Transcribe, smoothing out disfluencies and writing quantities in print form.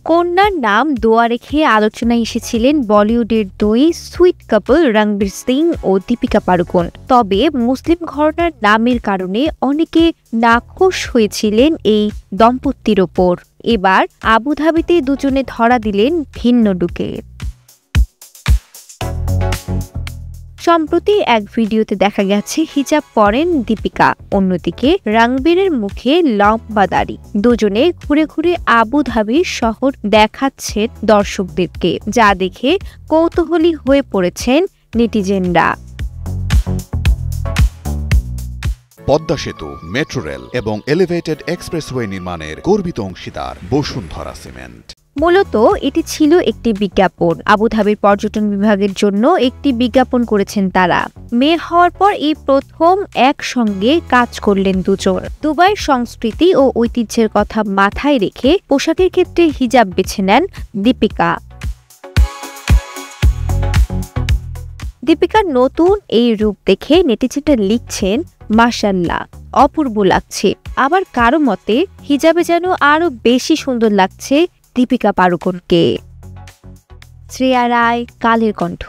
কন্যার নাম দোয়া রেখে আলোচনায় এসেছিলেন বলিউডের দুই সুইট কাপল রণবীর সিং ও দীপিকা পাড়ুকোন। তবে মুসলিম ঘরানার নামের কারণে অনেকে নাখোশ হয়েছিলেন এই দম্পতির ওপর। এবার আবুধাবিতে দুজনে ধরা দিলেন ভিন্ন লুকে। সম্প্রতি এক ভিডিওতে দেখা গেছে হিজাব পরেন দীপিকা, অন্যদিকে রণবীরের মুখে লম্বা দাড়ি। দুজনে ঘুরে ঘুরে আবুধাবির শহর দেখাচ্ছেন দর্শকদেরকে, যা দেখে কৌতূহলী হয়ে পড়েছেন নেটিজেনরা। পদ্মা সেতু, মেট্রো রেল এবং এলিভেটেড এক্সপ্রেসওয়ে নির্মাণের গর্বিত অংশীদার বসুন্ধরা সিমেন্ট। মূলত এটি ছিল একটি বিজ্ঞাপন। আবুধাবির পর্যটন বিভাগের জন্য একটি বিজ্ঞাপন করেছেন তারা। মেয়ে হওয়ার পর এই প্রথম একসঙ্গে কাজ করলেন দুজন। দুবাইয়ের সংস্কৃতি ও ঐতিহ্যের কথা মাথায় রেখে পোশাকের ক্ষেত্রে হিজাব বেছে নেন দীপিকা। দীপিকার নতুন এই রূপ দেখে নেটিজেনরা লিখছেন, মাশাআল্লাহ, অপূর্ব লাগছে। আবার কারো মতে হিজাবে যেন আরো বেশি সুন্দর লাগছে দীপিকা পাড়ুকোনকে। শ্রেয়া রায়, কালের কণ্ঠ।